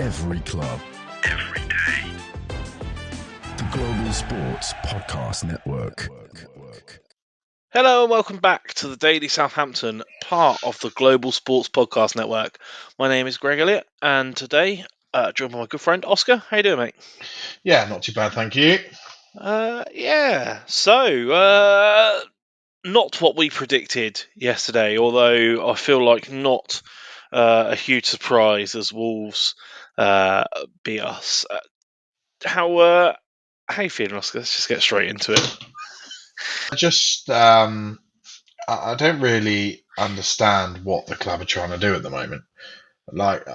Every club. Every day. The Global Sports Podcast Network. Hello and welcome back to the Daily Southampton, part of the Global Sports Podcast Network. My name is Greg Elliott, and today, joined by my good friend Oscar. How you doing, mate? Yeah, not too bad, thank you. Not what we predicted yesterday, although I feel like not a huge surprise as Wolves beat us. How you feeling, Oscar? Let's just get straight into it. I don't really understand what the club are trying to do at the moment. Like,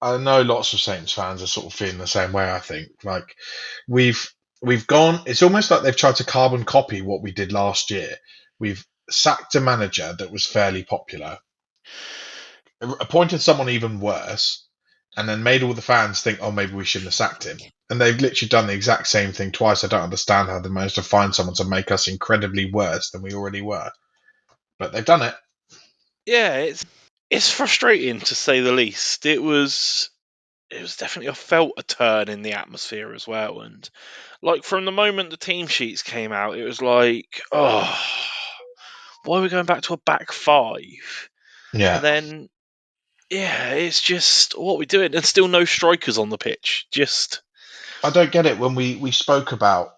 I know lots of Saints fans are sort of feeling the same way. I think like we've gone. It's almost like they've tried to carbon copy what we did last year. We've sacked a manager that was fairly popular, appointed someone even worse, and then made all the fans think, oh, maybe we shouldn't have sacked him. And they've literally done the exact same thing twice. I don't understand how they managed to find someone to make us incredibly worse than we already were. But they've done it. Yeah, it's frustrating to say the least. It was definitely, I felt a turn in the atmosphere as well. And like from the moment the team sheets came out, it was like, oh, why are we going back to a back five? Yeah. And then, yeah, it's just what we're doing. There's still no strikers on the pitch. Just I don't get it when we spoke about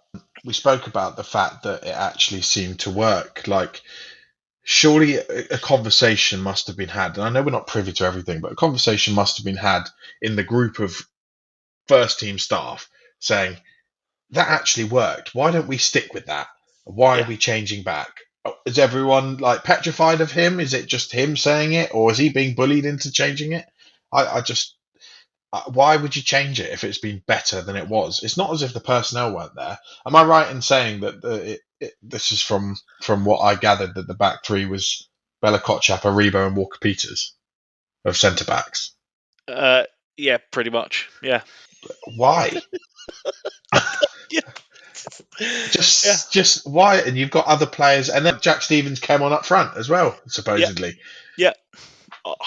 the fact that it actually seemed to work. Like, surely a conversation must have been had, and I know we're not privy to everything, but a conversation must have been had in the group of first team staff saying that actually worked. Why don't we stick with that? Why are we changing back? Is everyone like petrified of him? Is it just him saying it, or is he being bullied into changing it? Why would you change it if it's been better than it was? It's not as if the personnel weren't there. Am I right in saying that this is from what I gathered, that the back three was Bella Kotchap, Aribo, and Walker Peters of centre backs? yeah, pretty much. Yeah. Why? Yeah. Just why? And you've got other players, and then Jack Stevens came on up front as well, supposedly. Yeah.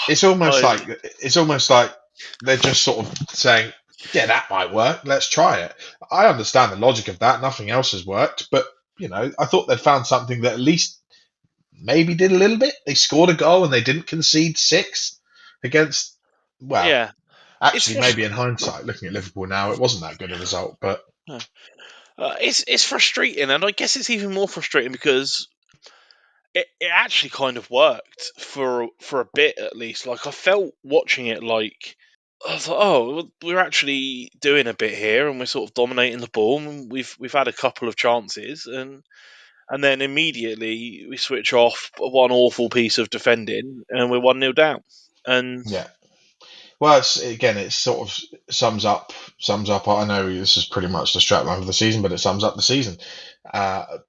It's almost like they're just sort of saying, yeah, that might work. Let's try it. I understand the logic of that. Nothing else has worked, but I thought they'd found something that at least maybe did a little bit. They scored a goal and they didn't concede 6 against. Well, yeah. actually, maybe in hindsight, looking at Liverpool now, it wasn't that good a result. But it's frustrating, and I guess it's even more frustrating because it actually kind of worked for a bit at least. Like I felt watching it, like I thought, oh, we're actually doing a bit here, and we're sort of dominating the ball. And we've had a couple of chances, and then immediately we switch off one awful piece of defending, and we're 1-0 down. And yeah. Well, it sort of sums up. I know this is pretty much the strapline of the season, but it sums up the season.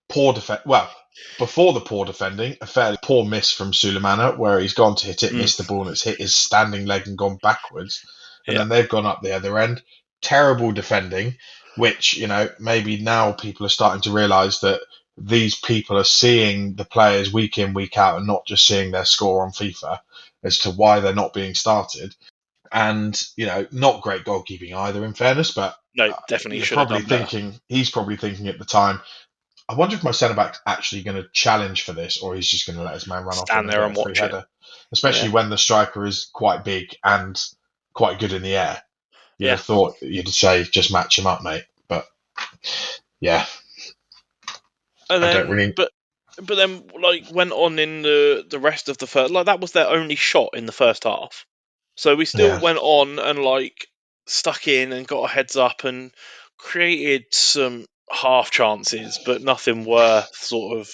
Poor defense. Well, before the poor defending, a fairly poor miss from Sulemana, where he's gone to hit it, missed the ball, and it's hit his standing leg and gone backwards. And then they've gone up the other end. Terrible defending, which maybe now people are starting to realise that these people are seeing the players week in, week out, and not just seeing their score on FIFA as to why they're not being started. And not great goalkeeping either, in fairness. But no, definitely he's should have done better. probably thinking at the time, I wonder if my centre back's actually going to challenge for this, or he's just going to let his man run off Stand there and watch it. header. Especially when the striker is quite big and quite good in the air. You'd have thought you'd say just match him up, mate. But yeah, and then but then like went on in the rest of the first, like that was their only shot in the first half. So we still went on and like stuck in and got our heads up and created some half chances, but nothing worth sort of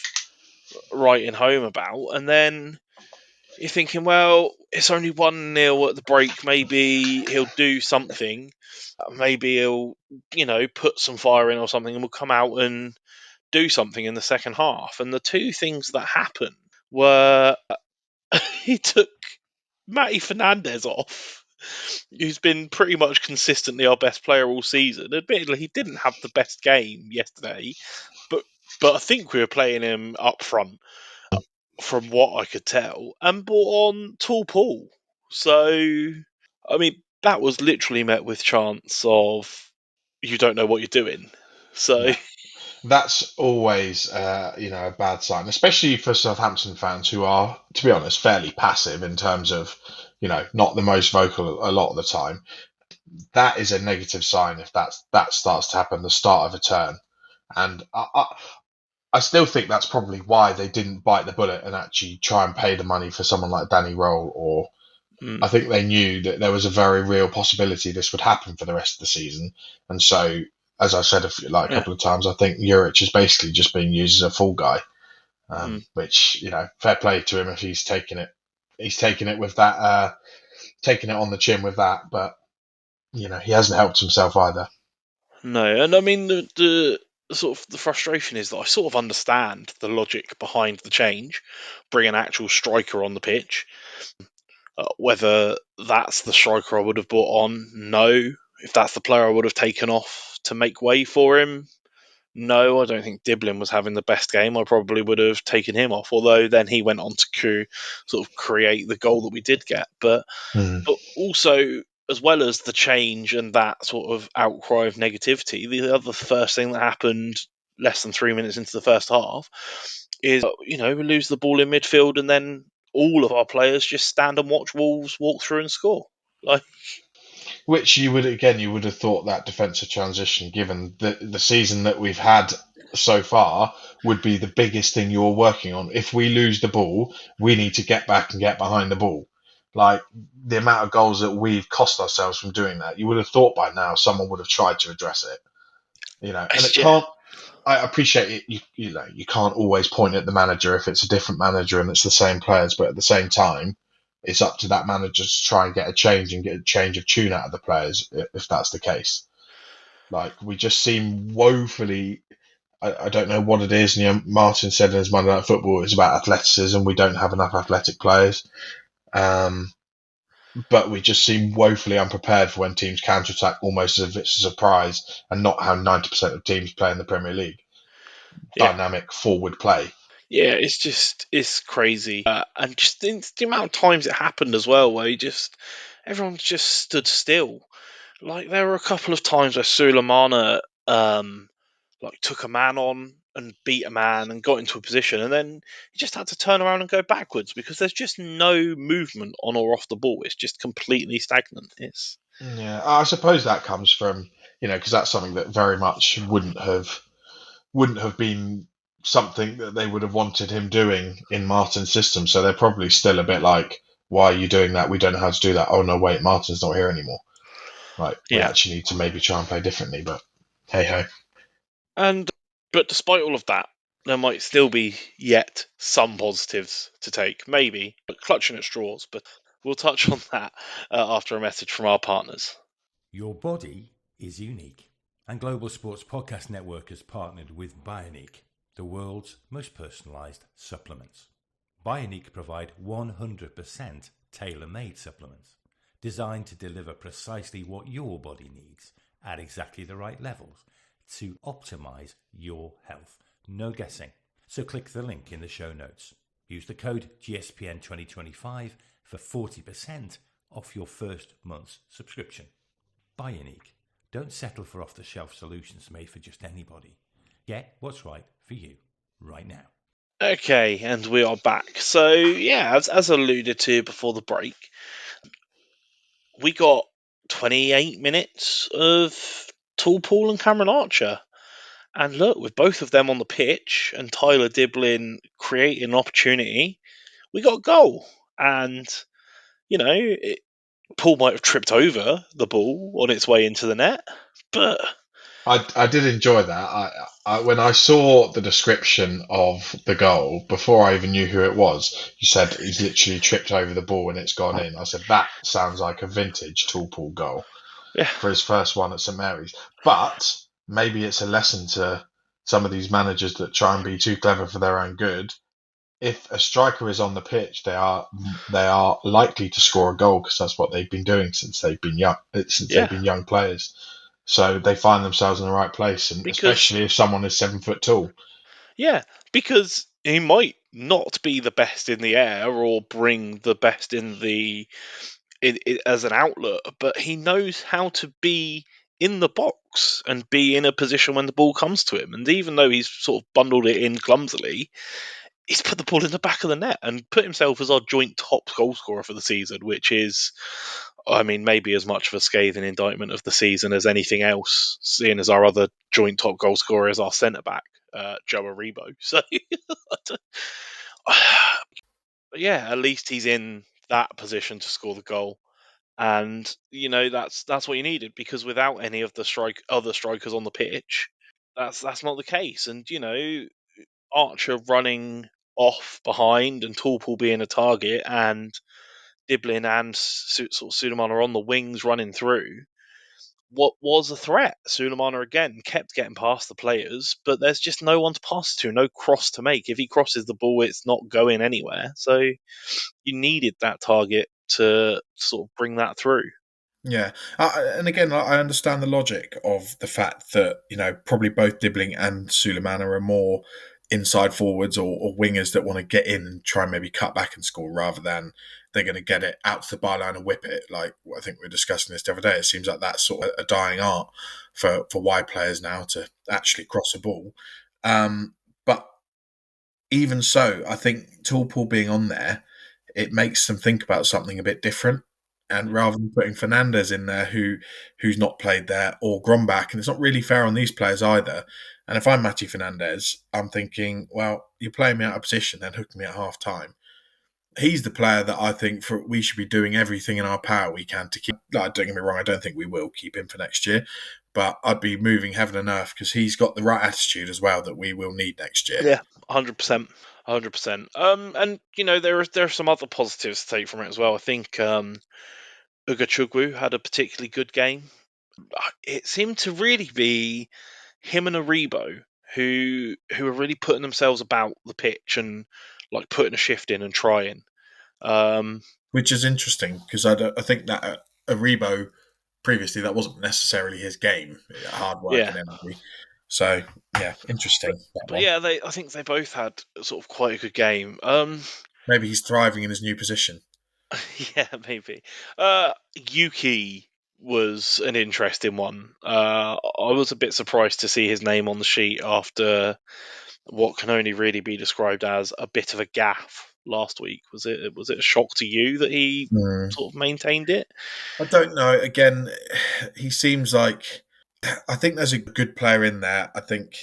writing home about. And then you're thinking, well, it's only 1-0 at the break. Maybe he'll do something. Maybe he'll, put some fire in or something, and we'll come out and do something in the second half. And the two things that happened were he took Matty Fernandez off, who's been pretty much consistently our best player all season. Admittedly, he didn't have the best game yesterday, but I think we were playing him up front, from what I could tell, and brought on Tall Paul. So, I mean, that was literally met with chants of you don't know what you're doing. So yeah. That's always a bad sign, especially for Southampton fans who are, to be honest, fairly passive in terms of not the most vocal a lot of the time. That is a negative sign if that starts to happen, the start of a turn. And I still think that's probably why they didn't bite the bullet and actually try and pay the money for someone like Danny Roll. Or I think they knew that there was a very real possibility this would happen for the rest of the season. And so, as I said a couple of times, I think Juric is basically just being used as a fall guy. Which, fair play to him if he's taken it. He's taken it with that, taking it on the chin with that. But he hasn't helped himself either. No, and I mean the sort of the frustration is that I sort of understand the logic behind the change, bring an actual striker on the pitch. Whether that's the striker I would have brought on, no. If that's the player I would have taken off to make way for him, no. I don't think Diblin was having the best game. I probably would have taken him off. Although then he went on to sort of create the goal that we did get, but also, as well as the change and that sort of outcry of negativity, the other first thing that happened less than 3 minutes into the first half is, we lose the ball in midfield and then all of our players just stand and watch Wolves walk through and score. Which you would have thought that defensive transition, given the season that we've had so far, would be the biggest thing you're working on. If we lose the ball, we need to get back and get behind the ball. Like the amount of goals that we've cost ourselves from doing that, you would have thought by now someone would have tried to address it. And it can't. I appreciate it. You can't always point at the manager if it's a different manager and it's the same players, but at the same time, it's up to that manager to try and get a change of tune out of the players if that's the case. Like we just seem woefully. I don't know what it is. Martin said in his Monday Night Football it's about athleticism. We don't have enough athletic players, but we just seem woefully unprepared for when teams counter-attack, almost as if it's a surprise, and not how 90% of teams play in the Premier League. Dynamic forward play. Yeah, it's crazy, and just the amount of times it happened as well, where everyone just stood still. Like there were a couple of times where Sulemana took a man on and beat a man and got into a position, and then he just had to turn around and go backwards because there's just no movement on or off the ball. It's just completely stagnant. Yeah, I suppose that comes from because that's something that very much wouldn't have been something that they would have wanted him doing in Martin's system. So they're probably still a bit like, why are you doing that? We don't know how to do that. Oh no, wait, Martin's not here anymore. Right, we actually need to maybe try and play differently. But hey ho. But despite all of that, there might still be yet some positives to take. Maybe clutching at straws, but we'll touch on that after a message from our partners. Your body is unique, and Global Sports Podcast Network has partnered with Bionique, the world's most personalised supplements. Bionique provide 100% tailor-made supplements designed to deliver precisely what your body needs at exactly the right levels to optimise your health. No guessing. So click the link in the show notes. Use the code GSPN2025 for 40% off your first month's subscription. Bionique. Don't settle for off-the-shelf solutions made for just anybody. Get what's right for you right now. Okay, and we are back. So, yeah, as alluded to before the break, we got 28 minutes of Paul and Cameron Archer. And look, with both of them on the pitch and Tyler Diblin creating an opportunity, we got a goal. And, Paul might have tripped over the ball on its way into the net, but I did enjoy that. I when I saw the description of the goal before I even knew who it was, you said he's literally tripped over the ball and it's gone in. I said that sounds like a vintage Paul goal for his first one at St Mary's. But maybe it's a lesson to some of these managers that try and be too clever for their own good. If a striker is on the pitch, they are likely to score a goal because that's what they've been doing since they've been young. They've been young players. So they find themselves in the right place, and especially if someone is 7 foot tall. Yeah, because he might not be the best in the air or bring the best in the as an outlet, but he knows how to be in the box and be in a position when the ball comes to him. And even though he's sort of bundled it in clumsily, he's put the ball in the back of the net and put himself as our joint top goal scorer for the season, which is, I mean, maybe as much of a scathing indictment of the season as anything else, seeing as our other joint top goal scorer is our centre back, Joe Aribo. So, yeah, at least he's in that position to score the goal. And that's what you needed, because without any of the other strikers on the pitch, that's not the case. And Archer running off behind and Torpal being a target and Diblin and sort of Suleiman on the wings running through. What was a threat? Suleiman again kept getting past the players, but there's just no one to pass to, no cross to make. If he crosses the ball, it's not going anywhere. So you needed that target to sort of bring that through. Yeah, and again, I understand the logic of the fact that probably both Dibbling and Suleiman are more inside forwards or wingers that want to get in and try and maybe cut back and score, rather than they're going to get it out to the byline and whip it. Like I think we were discussing this the other day. It seems like that's sort of a dying art for wide players now to actually cross a ball. But even so, I think Torpal being on there, it makes them think about something a bit different. And rather than putting Fernandez in there, who's not played there, or Grombach, and it's not really fair on these players either. And if I'm Matty Fernandez, I'm thinking, well, you're playing me out of position, then hooking me at half time. He's the player that I think we should be doing everything in our power we can to keep. Like, don't get me wrong, I don't think we will keep him for next year, but I'd be moving heaven and earth because he's got the right attitude as well that we will need next year. Yeah, 100%. 100%. And there are some other positives to take from it as well. I think Ugachugwu had a particularly good game. It seemed to really be him and Aribo who are really putting themselves about the pitch and like putting a shift in and trying. Which is interesting because I think that Aribo previously that wasn't necessarily his game, hard work and energy. So yeah, interesting. But yeah, I think they both had sort of quite a good game. Maybe he's thriving in his new position. Yeah, maybe. Yuki was an interesting one. I was a bit surprised to see his name on the sheet after what can only really be described as a bit of a gaffe last week. Was it a shock to you that he sort of maintained it? I don't know. Again, he seems like, I think there's a good player in there. I think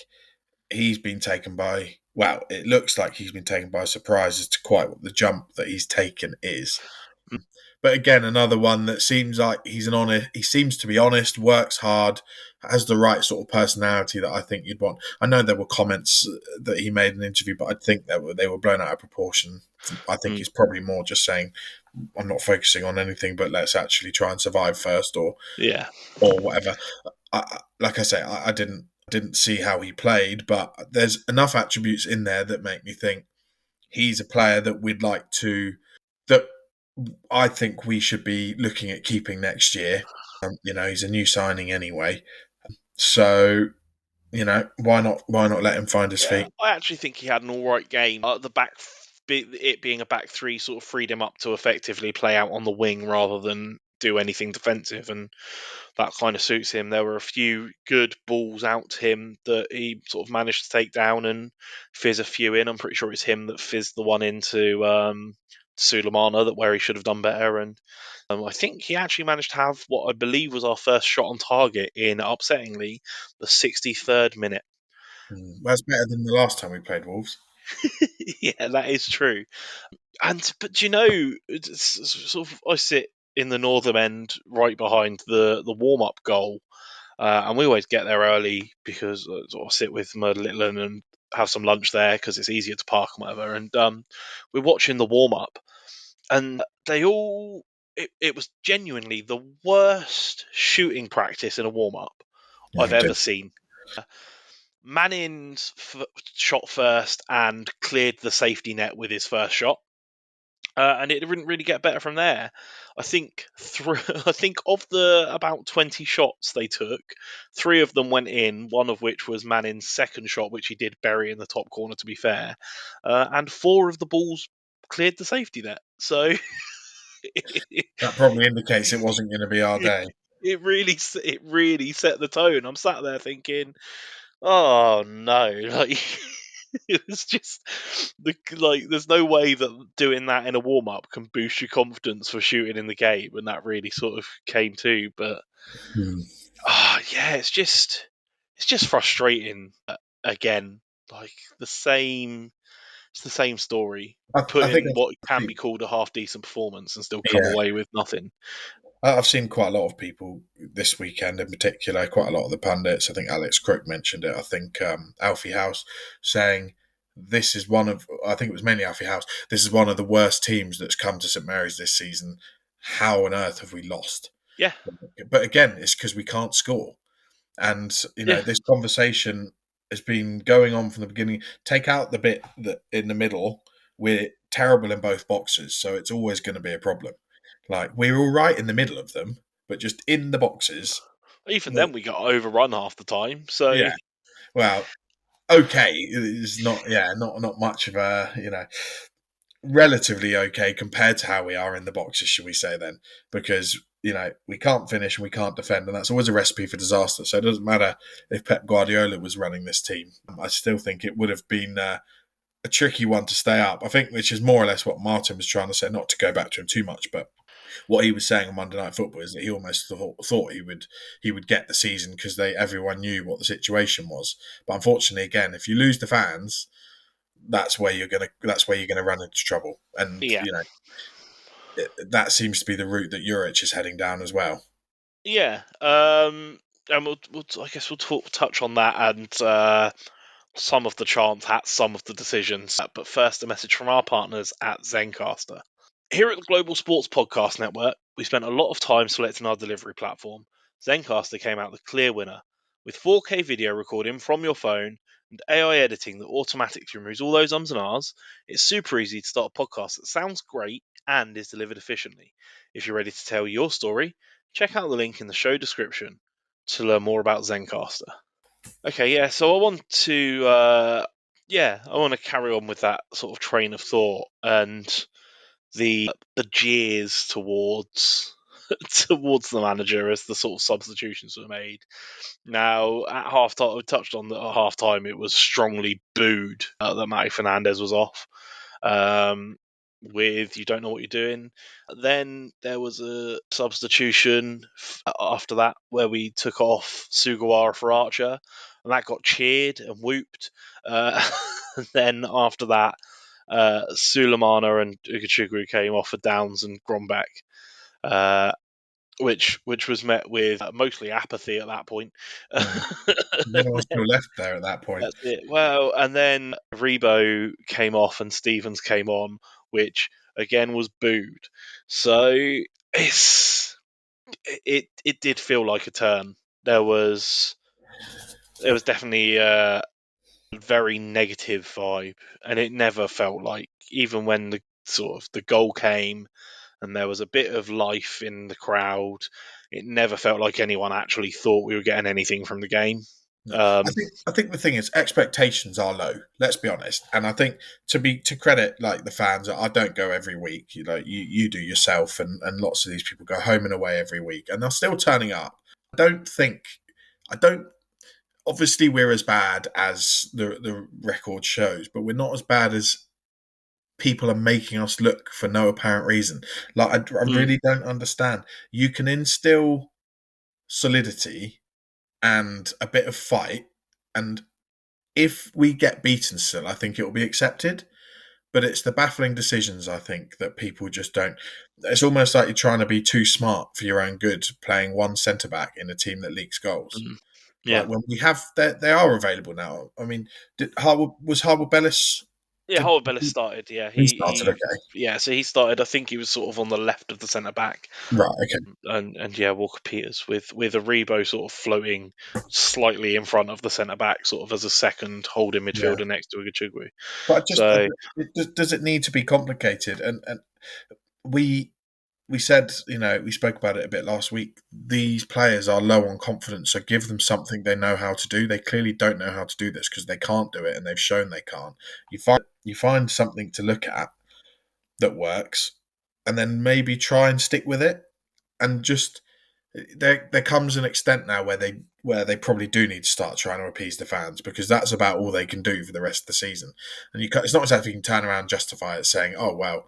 he's been taken by, well, it looks like he's been taken by surprise as to quite what the jump that he's taken is. But again, another one that seems like he seems to be honest, works hard, has the right sort of personality that I think you'd want. I know there were comments that he made in an interview, but I think they were blown out of proportion. I think it's probably more just saying, I'm not focusing on anything, but let's actually try and survive first, or whatever. Like I say, I didn't see how he played, but there's enough attributes in there that make me think he's a player that we'd like to, that I think we should be looking at keeping next year. He's a new signing anyway, so why not let him find his feet? I actually think he had an all right game. The back, it being a back three, sort of freed him up to effectively play out on the wing rather than do anything defensive, and that kind of suits him. There were a few good balls out to him that he sort of managed to take down and fizz a few in. I'm pretty sure it's him that fizzed the one into Sulemana, that where he should have done better. And I think he actually managed to have what I believe was our first shot on target in, upsettingly, the 63rd minute. That's better than the last time we played Wolves. Yeah, that is true. But sort of, I sit in the northern end, right behind the warm up goal, and we always get there early because sort of sit with Murder Littleton and have some lunch there because it's easier to park and whatever. And we're watching the warm up, and they all. It was genuinely the worst shooting practice in a warm up I've ever seen. Manning's shot first and cleared the safety net with his first shot. And it didn't really get better from there. I think of the about 20 shots they took, 3 of them went in, one of which was Manning's second shot, which he did bury in the top corner, to be fair. And 4 of the balls cleared the safety net. So That probably indicates it wasn't going to be our day. It really set the tone. I'm sat there thinking, oh no, like it was just there's no way that doing that in a warm up can boost your confidence for shooting in the game, and that really sort of came to. But yeah, it's just frustrating. Again, like it's the same story. Put I think in what can be called a half decent performance and still come Yeah. away with nothing. I've seen quite a lot of people this weekend in particular, quite a lot of the pundits. I think Alex Crook mentioned it. I think Alfie House saying this is I think it was mainly Alfie House, this is one of the worst teams that's come to St Mary's this season. How on earth have we lost? Yeah. But again, it's because we can't score. And, this conversation has been going on from the beginning. Take out the bit that in the middle, we're terrible in both boxes, so it's always going to be a problem. Like, we're all right in the middle of them, but just in the boxes. Even then, we got overrun half the time. So yeah, well, okay, it's not much of a relatively okay compared to how we are in the boxes, should we say then? Because we can't finish and we can't defend, and that's always a recipe for disaster. So it doesn't matter if Pep Guardiola was running this team. I still think it would have been a tricky one to stay up. I think, which is more or less what Martin was trying to say, not to go back to him too much, but what he was saying on Monday Night Football is that he almost thought he would get the season because everyone knew what the situation was. But unfortunately, again, if you lose the fans, that's where you're gonna run into trouble. And that seems to be the route that Juric is heading down as well. Yeah, and I guess we'll touch on that and some of the chant hats, some of the decisions. But first, a message from our partners at Zencaster. Here at the Global Sports Podcast Network, we spent a lot of time selecting our delivery platform. Zencaster came out the clear winner. With 4K video recording from your phone and AI editing that automatically removes all those ums and ahs, it's super easy to start a podcast that sounds great and is delivered efficiently. If you're ready to tell your story, check out the link in the show description to learn more about Zencaster. Okay, yeah, so I want to carry on with that sort of train of thought and the jeers towards the manager as the sort of substitutions were made. Now, at half time, we touched on that at half time, it was strongly booed that Matty Fernandez was off. With you don't know what you're doing. Then there was a substitution after that where we took off Sugawara for Archer, and that got cheered and whooped. Then after that, Sulemana and Ugochukwu came off for Downs and Grombeck, which was met with mostly apathy at that point. No one still left there at that point. That's it. Well, and then Rebo came off and Stevens came on, which again was booed. So it did feel like a turn. There was definitely a very negative vibe, and it never felt like, even when the goal came and there was a bit of life in the crowd, it never felt like anyone actually thought we were getting anything from the game. I think the thing is, expectations are low. Let's be honest, and I think to credit like the fans, I don't go every week. You do yourself, and lots of these people go home and away every week, and they're still turning up. I don't. Obviously, we're as bad as the record shows, but we're not as bad as people are making us look for no apparent reason. Like I really don't understand. You can instill solidity and a bit of fight, and if we get beaten still, I think it will be accepted. But it's the baffling decisions, I think, that people just don't. It's almost like you're trying to be too smart for your own good, playing one centre back in a team that leaks goals. Yeah. Like when we have, they are available now. I mean, Harwood Bellis? Yeah, Harwood Bellis started. Yeah, he started. Okay. Yeah, so he started. I think he was sort of on the left of the centre back. Right. Okay. And yeah, Walker Peters with Aribo sort of floating slightly in front of the centre back, sort of as a second holding midfielder next to Ugochukwu. But does it need to be complicated? And we said, we spoke about it a bit last week. These players are low on confidence, so give them something they know how to do. They clearly don't know how to do this because they can't do it, and they've shown they can't. You find something to look at that works, and then maybe try and stick with it. And just there comes an extent now where they probably do need to start trying to appease the fans, because that's about all they can do for the rest of the season. And it's not exactly you can turn around and justify it saying, oh well,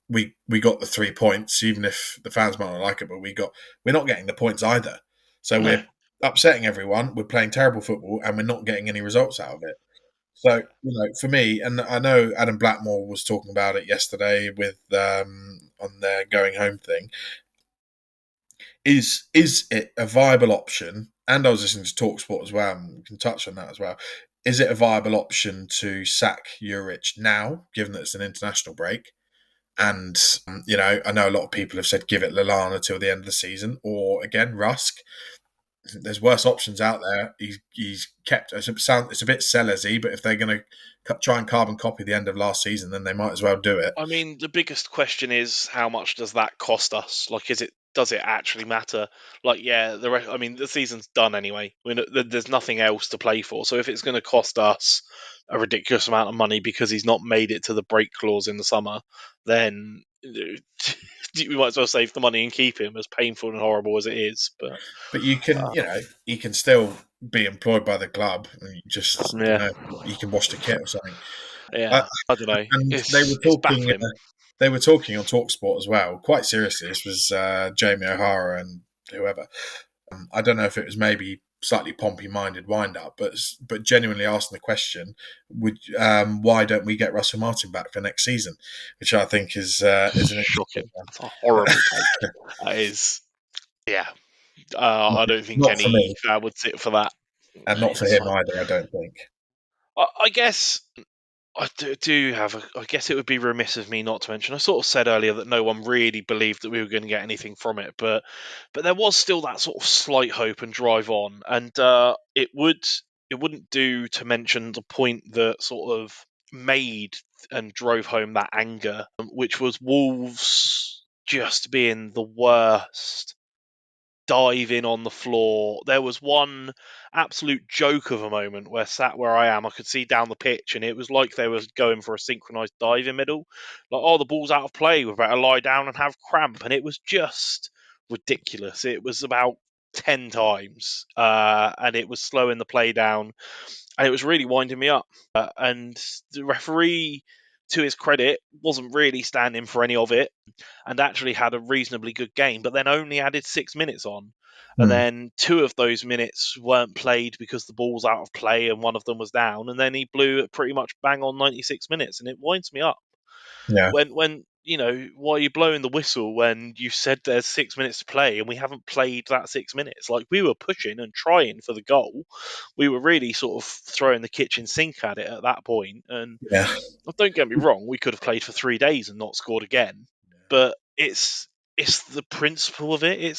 we got the 3 points, even if the fans might not like it, but we're not getting the points either. So we're upsetting everyone, we're playing terrible football, and we're not getting any results out of it. So, for me, and I know Adam Blackmore was talking about it yesterday with on their going home thing. Is it a viable option? And I was listening to TalkSport as well, and we can touch on that as well. Is it a viable option to sack Juric now, given that it's an international break? And, I know a lot of people have said give it Lallana till the end of the season, or again, Rusk. There's worse options out there. He's kept. It's a bit Sellers-y, but if they're going to try and carbon copy the end of last season, then they might as well do it. I mean, the biggest question is how much does that cost us? Like, does it actually matter? Like, yeah, the season's done anyway. There's nothing else to play for. So if it's going to cost us a ridiculous amount of money because he's not made it to the break clause in the summer, then we might as well save the money and keep him, as painful and horrible as it is. But you can, he can still be employed by the club, and you can wash the kit or something. Yeah, I don't know. And they were talking. They were talking on TalkSport as well, quite seriously. This was Jamie O'Hara and whoever. I don't know if it was maybe slightly Pompey-minded wind-up, but genuinely asking the question: why don't we get Russell Martin back for next season? Which I think is shocking. That's a horrible take. That is, yeah. I don't think any fan would sit for that. And not for him either, I don't think. I guess I do have. I guess it would be remiss of me not to mention. I sort of said earlier that no one really believed that we were going to get anything from it, but there was still that sort of slight hope and drive on, and it wouldn't do to mention the point that sort of made and drove home that anger, which was Wolves just being the worst. Dive in on the floor. There was one absolute joke of a moment where sat where I am, I could see down the pitch, and it was like they were going for a synchronized dive in middle. Like, oh, the ball's out of play, we better lie down and have cramp. And it was just ridiculous. It was about 10 times, and it was slowing the play down, and it was really winding me up. And the referee, to his credit, wasn't really standing for any of it, and actually had a reasonably good game, but then only added 6 minutes on. And then 2 of those minutes weren't played because the ball's out of play and one of them was down, and then he blew it pretty much bang on 96 minutes, and it winds me up. Yeah. When why are you blowing the whistle when you said there's 6 minutes to play and we haven't played that 6 minutes? Like, we were pushing and trying for the goal. We were really sort of throwing the kitchen sink at it at that point. And don't get me wrong, we could have played for 3 days and not scored again. But it's the principle of it.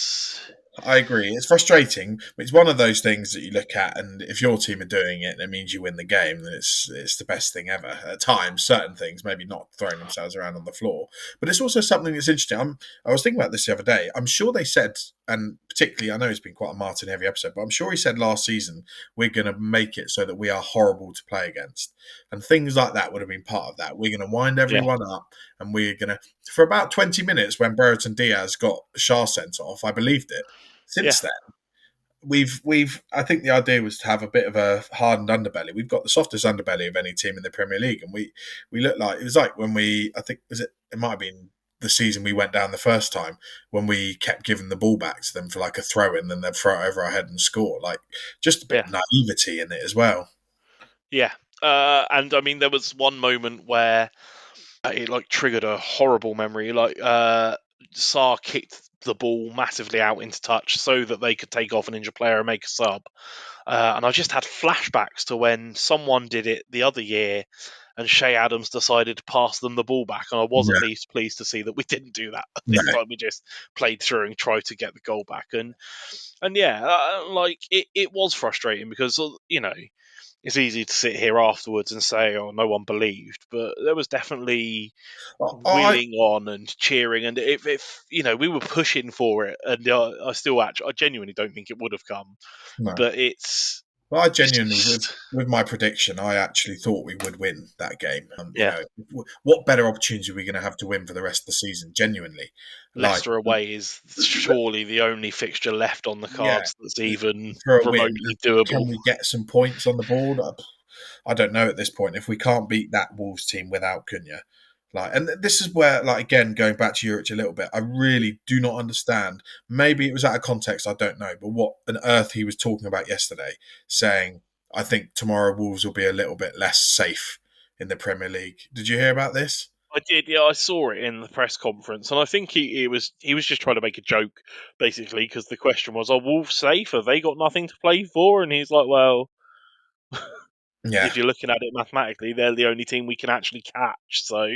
I agree. It's frustrating. It's one of those things that you look at, and if your team are doing it and it means you win the game, then it's the best thing ever. At times, certain things, maybe not throwing themselves around on the floor, but it's also something that's interesting. I was thinking about this the other day. I'm sure they said, and particularly, I know it's been quite a Martin-heavy episode, but I'm sure he said last season, we're going to make it so that we are horrible to play against. And things like that would have been part of that. We're going to wind everyone up, and we're going to, for about 20 minutes when Brereton Diaz got Shah sent off, I believed it. Since then, I think the idea was to have a bit of a hardened underbelly. We've got the softest underbelly of any team in the Premier League, and we look like, it was like when it might have been the season we went down the first time, when we kept giving the ball back to them for like a throw in, then they'd throw it over our head and score. Like, just a bit of naivety in it as well. Yeah. And I mean, there was one moment where it like triggered a horrible memory. Like, Sarr kicked the ball massively out into touch so that they could take off an injured player and make a sub. And I just had flashbacks to when someone did it the other year and Shea Adams decided to pass them the ball back. And I was at least pleased to see that we didn't do that. This time we just played through and tried to get the goal back. And like, it was frustrating because, it's easy to sit here afterwards and say, oh, no one believed, but there was definitely willing on and cheering, and if we were pushing for it, and I genuinely don't think it would have come, but it's Well, I genuinely, with my prediction, I actually thought we would win that game. What better opportunity are we going to have to win for the rest of the season? Genuinely, Leicester away is surely the only fixture left on the cards that's even for a remotely win. doable. Can we get some points on the board? I don't know at this point. If we can't beat that Wolves team without Cunha, and this is where, again, going back to Juric a little bit, I really do not understand. Maybe it was out of context, I don't know, but what on earth he was talking about yesterday, saying, I think tomorrow Wolves will be a little bit less safe in the Premier League. Did you hear about this? I did, yeah. I saw it in the press conference, and I think he was just trying to make a joke, basically, because the question was, "Are Wolves safe? Have they got nothing to play for?" And he's like, "Well, if you're looking at it mathematically, they're the only team we can actually catch. So,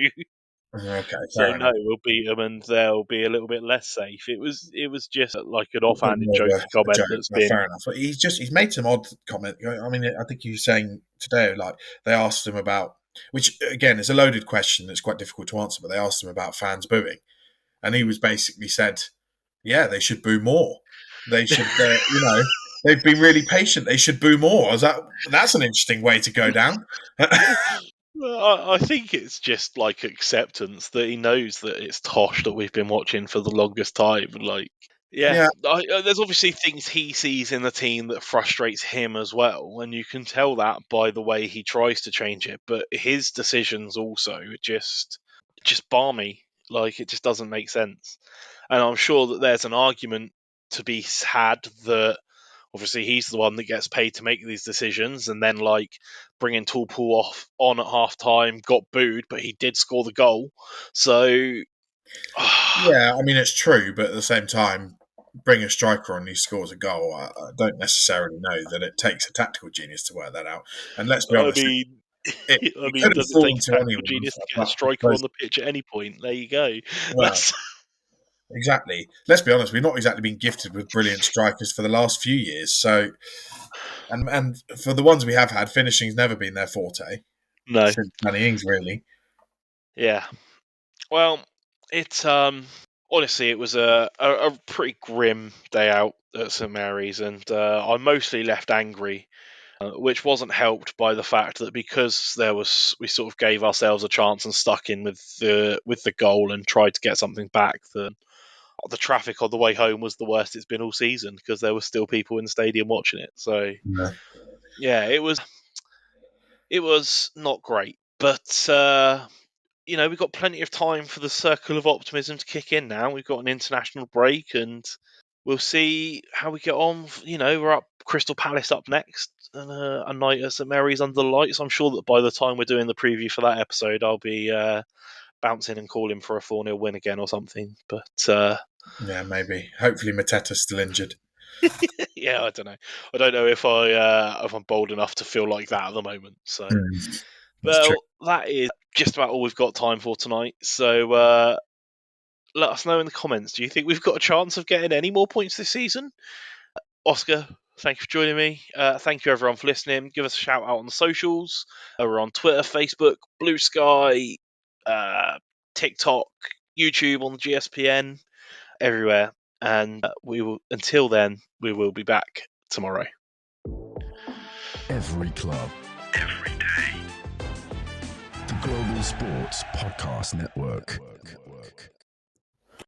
okay, no, we'll beat them, and they'll be a little bit less safe." It was just like an offhanded joke comment that's been fair enough. He's made some odd comment. I mean, I think he was saying today, they asked him about, which again is a loaded question that's quite difficult to answer, but they asked him about fans booing, and he was basically said, "Yeah, they should boo more. They should, they've been really patient. They should boo more." That's an interesting way to go down. I think it's just like acceptance that he knows that it's Tosh that we've been watching for the longest time. There's obviously things he sees in the team that frustrates him as well, and you can tell that by the way he tries to change it. But his decisions also just balmy. It just doesn't make sense. And I'm sure that there's an argument to be had that obviously he's the one that gets paid to make these decisions, and then bringing Toolpool on at half time got booed, but he did score the goal. So yeah, I mean it's true, but at the same time, bring a striker on who scores a goal. I don't necessarily know that it takes a tactical genius to work that out. And let's be honest, does it take a tactical genius to get a striker on the pitch at any point? There you go. Well, exactly. Let's be honest, we've not exactly been gifted with brilliant strikers for the last few years. So, and for the ones we have had, finishing's never been their forte. No. Since Danny Ings, really. Yeah. Well, it's honestly, it was a pretty grim day out at St Mary's, and I mostly left angry, which wasn't helped by the fact that because we sort of gave ourselves a chance and stuck in with the goal and tried to get something back. The traffic on the way home was the worst it's been all season because there were still people in the stadium watching it. So yeah, it was not great, but we've got plenty of time for the circle of optimism to kick in now. We've got an international break, and we'll see how we get on. We're up Crystal Palace up next, and a night at St Mary's under the lights. I'm sure that by the time we're doing the preview for that episode, I'll be bouncing and calling for a 4-0 win again or something. But yeah, maybe. Hopefully, Mateta's still injured. Yeah, I don't know. I don't know if I'm bold enough to feel like that at the moment. So, that is just about all we've got time for tonight. So, let us know in the comments. Do you think we've got a chance of getting any more points this season? Oscar, thank you for joining me. Thank you everyone for listening. Give us a shout out on the socials. We're on Twitter, Facebook, Blue Sky, TikTok, YouTube, on the GSPN, everywhere. And until then, we will be back tomorrow. Every club, every day. The Global Sports Podcast Network.